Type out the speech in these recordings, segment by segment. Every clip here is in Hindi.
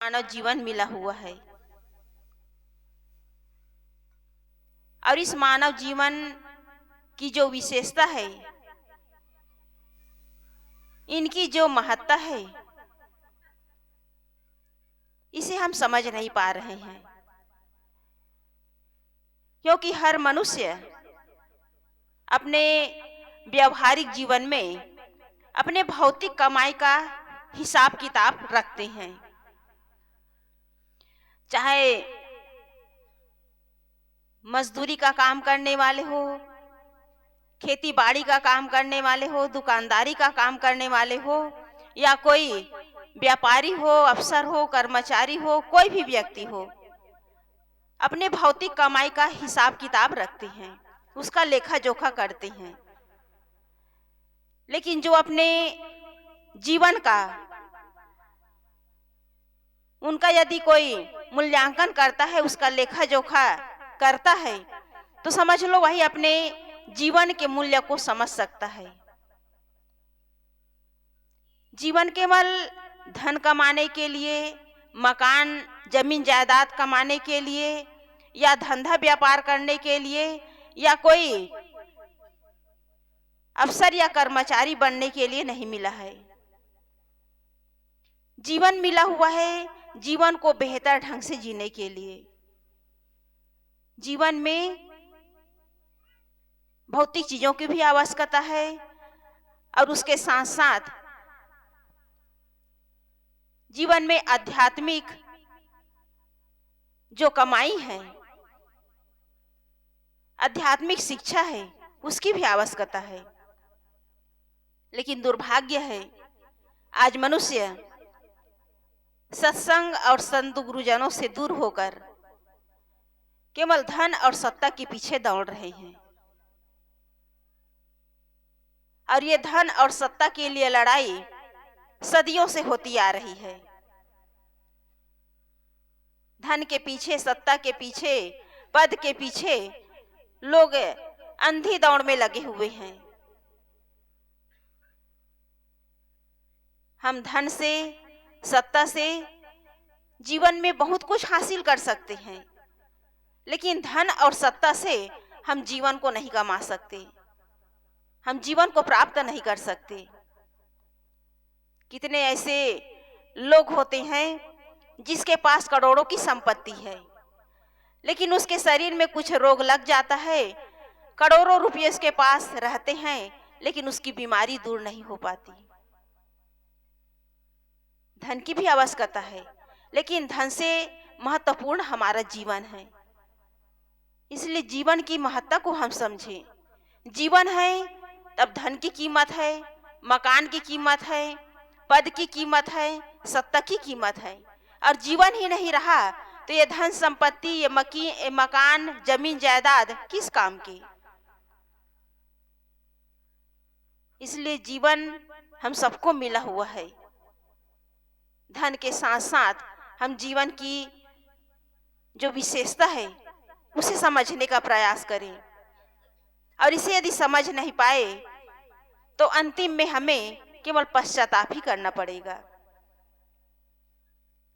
मानव जीवन मिला हुआ है। और इस मानव जीवन की जो विशेषता है, इनकी जो महत्ता है, इसे हम समझ नहीं पा रहे हैं। क्योंकि हर मनुष्य अपने व्यवहारिक जीवन में अपने भौतिक कमाई का हिसाब किताब रखते हैं। चाहे मजदूरी का काम करने वाले हो, खेती बाड़ी का काम करने वाले हो, दुकानदारी का काम करने वाले हो, या कोई व्यापारी हो, अफसर हो, कर्मचारी हो, कोई भी व्यक्ति हो, अपने भौतिक कमाई का हिसाब किताब रखते हैं, उसका लेखा जोखा करते हैं। लेकिन जो अपने जीवन का उनका यदि कोई मूल्यांकन करता है, उसका लेखा जोखा करता है, तो समझ लो वही अपने जीवन के मूल्य को समझ सकता है। जीवन केवल धन कमाने के लिए, मकान जमीन जायदाद कमाने के लिए, या धंधा व्यापार करने के लिए, या कोई अफसर या कर्मचारी बनने के लिए नहीं मिला है। जीवन मिला हुआ है जीवन को बेहतर ढंग से जीने के लिए। जीवन में भौतिक चीजों की भी आवश्यकता है, और उसके साथ साथ जीवन में आध्यात्मिक जो कमाई है, आध्यात्मिक शिक्षा है, उसकी भी आवश्यकता है। लेकिन दुर्भाग्य है, आज मनुष्य सत्संग और संत गुरुजनों से दूर होकर केवल धन और सत्ता के पीछे दौड़ रहे हैं। और ये धन और सत्ता के लिए लड़ाई सदियों से होती आ रही है। धन के पीछे, सत्ता के पीछे, पद के पीछे लोग अंधी दौड़ में लगे हुए हैं। हम धन से, सत्ता से जीवन में बहुत कुछ हासिल कर सकते हैं, लेकिन धन और सत्ता से हम जीवन को नहीं कमा सकते, हम जीवन को प्राप्त नहीं कर सकते। कितने ऐसे लोग होते हैं जिसके पास करोड़ों की संपत्ति है, लेकिन उसके शरीर में कुछ रोग लग जाता है, करोड़ों रुपये उसके पास रहते हैं, लेकिन उसकी बीमारी दूर नहीं हो पाती। धन की भी आवश्यकता है, लेकिन धन से महत्वपूर्ण हमारा जीवन है। इसलिए जीवन की महत्ता को हम समझें। जीवन है तब धन की कीमत है, मकान की कीमत है, पद की कीमत है, सत्ता की कीमत है। और जीवन ही नहीं रहा तो ये धन संपत्ति, ये मकान, जमीन जायदाद किस काम की। इसलिए जीवन हम सबको मिला हुआ है। धन के साथ साथ हम जीवन की जो विशेषता है उसे समझने का प्रयास करें, और इसे यदि समझ नहीं पाए तो अंतिम में हमें केवल पश्चाताप ही करना पड़ेगा।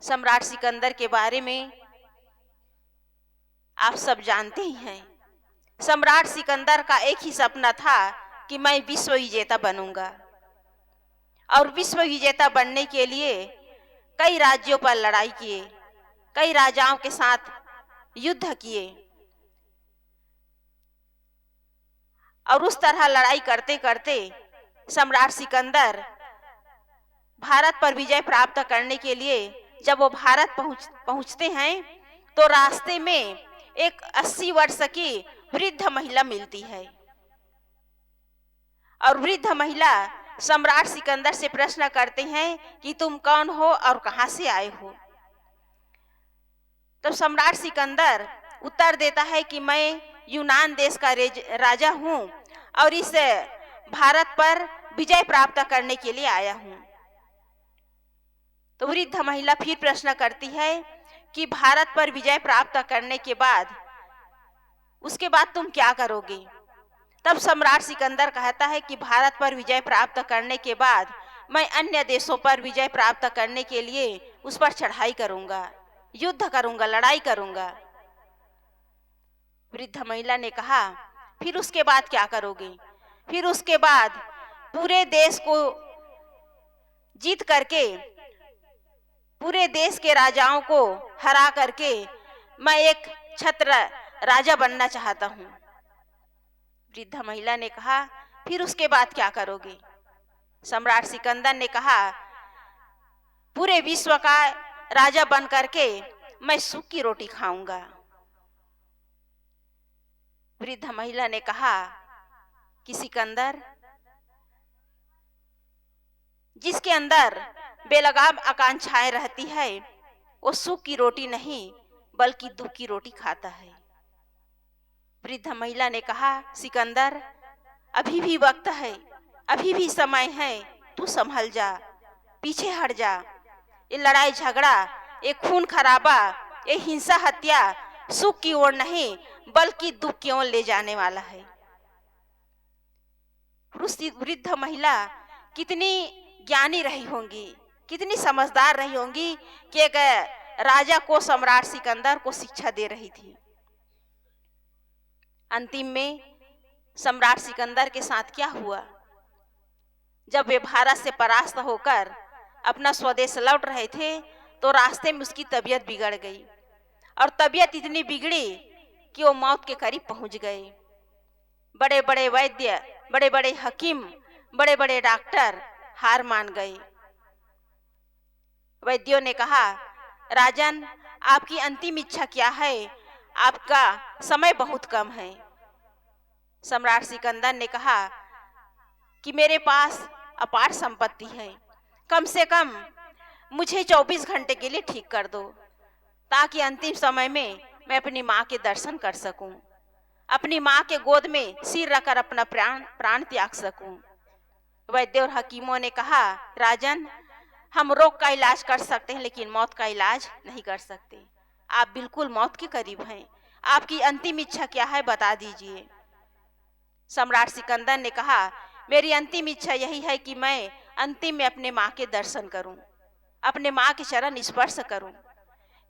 सम्राट सिकंदर के बारे में आप सब जानते ही हैं। सम्राट सिकंदर का एक ही सपना था कि मैं विश्व विजेता बनूंगा, और विश्व विजेता बनने के लिए कई राज्यों पर लड़ाई किए, कई राजाओं के साथ युद्ध किए, और उस तरह लड़ाई करते करते सम्राट सिकंदर भारत पर विजय प्राप्त करने के लिए जब वो भारत पहुंचते हैं तो रास्ते में एक 80 वर्ष की वृद्ध महिला मिलती है। और वृद्ध महिला सम्राट सिकंदर से प्रश्न करते हैं कि तुम कौन हो और कहां से आए हो। तो सम्राट सिकंदर उत्तर देता है कि मैं यूनान देश का राजा हूं और इस भारत पर विजय प्राप्त करने के लिए आया हूं। तो वृद्ध महिला फिर प्रश्न करती है कि भारत पर विजय प्राप्त करने के बाद उसके बाद तुम क्या करोगे। तब सम्राट सिकंदर कहता है कि भारत पर विजय प्राप्त करने के बाद मैं अन्य देशों पर विजय प्राप्त करने के लिए उस पर चढ़ाई करूंगा, युद्ध करूंगा, लड़ाई करूंगा। वृद्ध महिला ने कहा, फिर उसके बाद क्या करोगे? फिर उसके बाद पूरे देश को जीत करके, पूरे देश के राजाओं को हरा करके मैं एक छत्र राजा बनना चाहता हूँ। वृद्ध महिला ने कहा, फिर उसके बाद क्या करोगे? सम्राट सिकंदर ने कहा, पूरे विश्व का राजा बन करके मैं सूख की रोटी खाऊंगा। वृद्ध महिला ने कहा कि सिकंदर, जिसके अंदर बेलगाम आकांक्षाएं रहती है वो सुख की रोटी नहीं बल्कि दुख की रोटी खाता है। वृद्ध महिला ने कहा, सिकंदर, अभी भी वक्त है, अभी भी समय है, तू संभल जा, पीछे हट जा। ये लड़ाई झगड़ा, ये खून खराबा, ये हिंसा हत्या सुख की ओर नहीं बल्कि दुख की ओर ले जाने वाला है। वृद्ध महिला कितनी ज्ञानी रही होंगी, कितनी समझदार रही होंगी कि एक राजा को, सम्राट सिकंदर को शिक्षा दे रही थी। अंतिम में सम्राट सिकंदर के साथ क्या हुआ? जब वे भारत से परास्त होकर अपना स्वदेश लौट रहे थे तो रास्ते में उसकी तबीयत बिगड़ गई और तबीयत इतनी बिगड़ी कि वो मौत के करीब पहुंच गए। बड़े बड़े वैद्य, बड़े बड़े हकीम, बड़े बड़े डॉक्टर हार मान गए। वैद्यों ने कहा, राजन, आपकी अंतिम इच्छा क्या है? आपका समय बहुत कम है। सम्राट सिकंदर ने कहा कि मेरे पास अपार संपत्ति है, कम से कम मुझे 24 घंटे के लिए ठीक कर दो ताकि अंतिम समय में मैं अपनी माँ के दर्शन कर सकूं, अपनी माँ के गोद में सिर रखकर अपना प्राण त्याग सकूं। वैद्य और हकीमों ने कहा, राजन, हम रोग का इलाज कर सकते हैं लेकिन मौत का इलाज नहीं कर सकते। आप बिल्कुल मौत के करीब हैं, आपकी अंतिम इच्छा क्या है बता दीजिए। सम्राट सिकंदर ने कहा, मेरी अंतिम इच्छा यही है कि मैं अंतिम में अपने माँ के दर्शन करूं, अपने माँ के चरण स्पर्श करूं,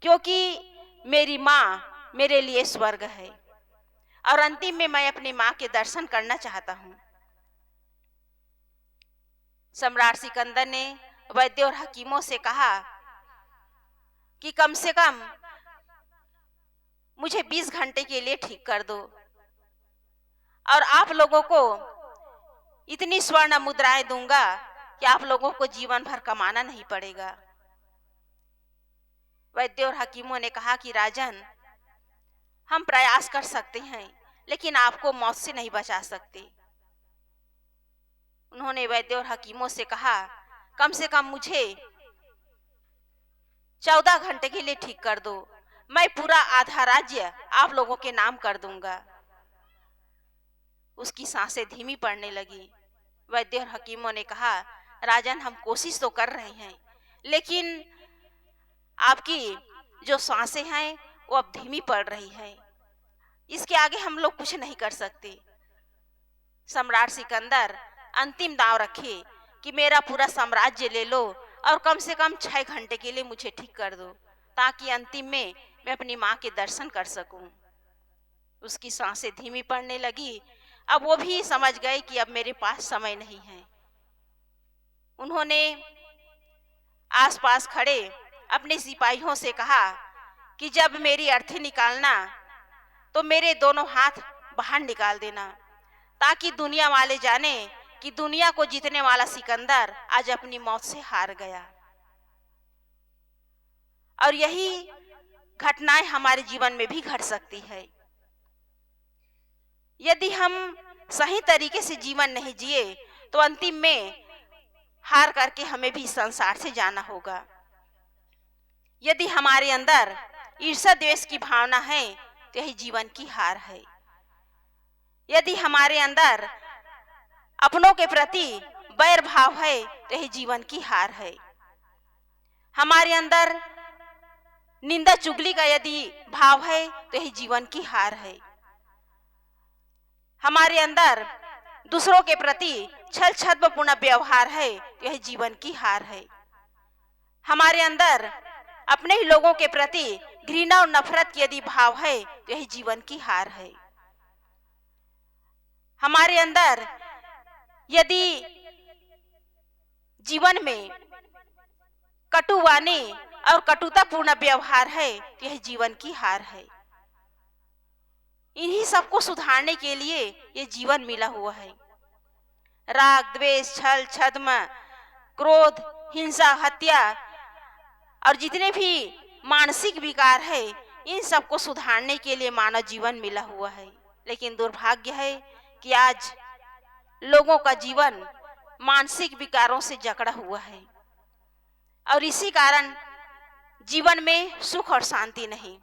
क्योंकि मेरी माँ मेरे लिए स्वर्ग है और अंतिम में मैं अपनी माँ के दर्शन करना चाहता हूँ। सम्राट सिकंदर ने वैद्य और हकीमों से कहा कि कम से कम मुझे 20 घंटे के लिए ठीक कर दो और आप लोगों को इतनी स्वर्ण मुद्राएं दूंगा कि आप लोगों को जीवन भर कमाना नहीं पड़ेगा। वैद्य और हकीमों ने कहा कि राजन, हम प्रयास कर सकते हैं लेकिन आपको मौत से नहीं बचा सकते। उन्होंने वैद्य और हकीमों से कहा, कम से कम मुझे 14 घंटे के लिए ठीक कर दो, मैं पूरा आधा राज्य आप लोगों के नाम कर दूंगा। उसकी सांसें धीमी पड़ने लगी। वैद्य और हकीमों ने कहा, राजन, हम कोशिश तो कर रहे हैं लेकिन आपकी जो सांसें हैं वो अब धीमी पड़ रही है, इसके आगे हम लोग कुछ नहीं कर सकते। सम्राट सिकंदर अंतिम दांव रखे कि मेरा पूरा साम्राज्य ले लो और कम से कम 6 घंटे के लिए मुझे ठीक कर दो ताकि अंतिम में मैं अपनी माँ के दर्शन कर सकूं। उसकी सांसें धीमी पड़ने लगी। अब वो भी समझ गए कि अब मेरे पास समय नहीं है। उन्होंने आसपास खड़े अपने सिपाहियों से कहा कि जब मेरी अर्थी निकालना तो मेरे दोनों हाथ बाहर निकाल देना ताकि दुनिया वाले जाने कि दुनिया को जीतने वाला सिकंदर आज अपनी मौत से हार गया। और यही घटनाएं हमारे जीवन में भी घट सकती है। यदि हम सही तरीके से जीवन नहीं जिए तो अंतिम में हार करके हमें भी संसार से जाना होगा। यदि हमारे अंदर ईर्ष्या द्वेष की भावना है तो यही जीवन की हार है। यदि हमारे अंदर अपनों के प्रति बैर भाव है तो यही जीवन की हार है। हमारे अंदर निंदा चुगली का यदि भाव है तो यही जीवन की हार है। हमारे अंदर दूसरों के प्रति छल छद्मपूर्ण व्यवहार है तो यही जीवन की हार है। हमारे अंदर अपने ही लोगों के प्रति घृणा और नफरत की यदि भाव है तो यही जीवन की हार है। हमारे अंदर यदि जीवन में कटुवाणी और कटुतापूर्ण व्यवहार है तो यह जीवन की हार है। इन्हीं सबको सुधारने के लिए ये जीवन मिला हुआ है। राग, द्वेष, छल, छद्म, क्रोध, हिंसा, हत्या और जितने भी मानसिक विकार है, इन सबको सुधारने के लिए मानव जीवन मिला हुआ है। लेकिन दुर्भाग्य है कि आज लोगों का जीवन मानसिक विकारों से जकड़ा हुआ है और इसी कारण जीवन में सुख और शांति नहीं।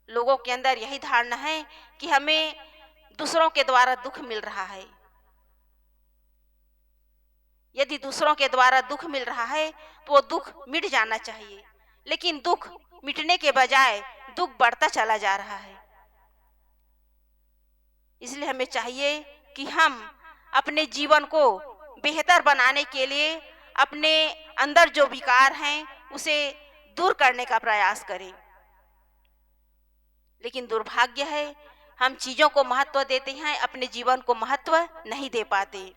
लोगों के अंदर यही धारणा है कि हमें दूसरों के द्वारा दुख मिल रहा है। यदि दूसरों के द्वारा दुख मिल रहा है तो वो दुख मिट जाना चाहिए, लेकिन दुख मिटने के बजाय दुख बढ़ता चला जा रहा है। इसलिए हमें चाहिए कि हम अपने जीवन को बेहतर बनाने के लिए अपने अंदर जो विकार हैं उसे दूर करने का प्रयास करें। लेकिन दुर्भाग्य है, हम चीजों को महत्व देते हैं, अपने जीवन को महत्व नहीं दे पाते।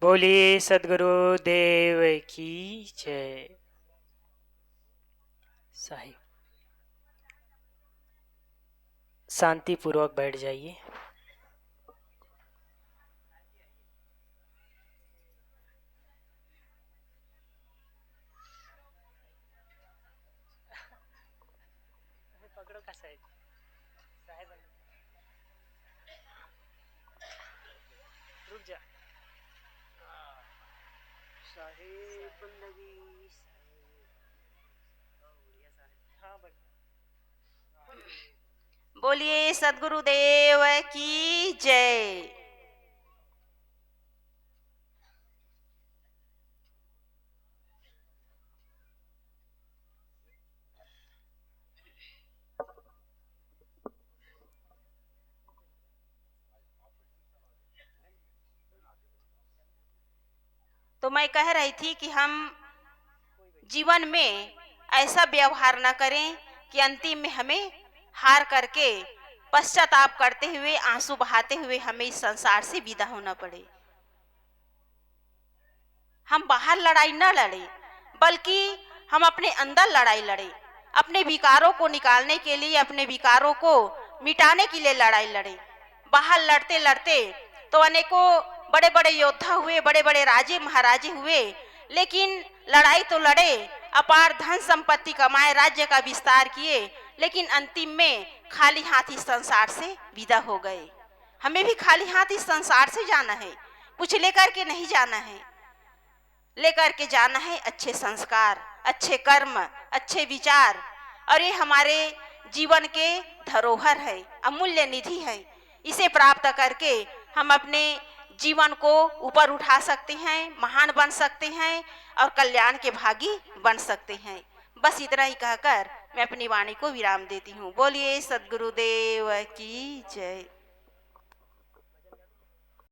बोलिए सदगुरु देव की जय। साहिब शांति पूर्वक बैठ जाइए। पकड़ो का साहिब, साहिब रुक जा। साहिब बंदगी हाँ बोलिए सदगुरु देव की जय। तो मैं कह रही थी कि हम जीवन में ऐसा व्यवहार न करें कि अंतिम में हमें हार करके पश्चाताप करते हुए, आंसू बहाते हुए हमें इस संसार से विदा होना पड़े। हम बाहर लड़ाई न लड़े, बल्कि हम अपने अंदर लड़ाई लड़े। अपने विकारों को निकालने के लिए, अपने विकारों को मिटाने के लिए लड़ाई लड़े। बाहर लड़ते लड़ते तो अनेकों बड़े बड़े योद्धा हुए, बड़े बड़े राजे महाराजे हुए, लेकिन लड़ाई तो लड़े, अपार धन संपत्ति कमाए, राज्य का विस्तार किए, लेकिन अंतिम में खाली हाथ इस संसार से विदा हो गए। हमें भी खाली हाथ इस संसार से जाना है, कुछ लेकर के नहीं जाना है। लेकर के जाना है अच्छे संस्कार, अच्छे कर्म, अच्छे विचार, और ये हमारे जीवन के धरोहर है, अमूल्य निधि है। इसे प्राप्त करके हम अपने जीवन को ऊपर उठा सकते हैं, महान बन सकते हैं और कल्याण के भागी बन सकते हैं। बस इतना ही कहकर मैं अपनी वाणी को विराम देती हूँ। बोलिए सद्गुरुदेव की जय।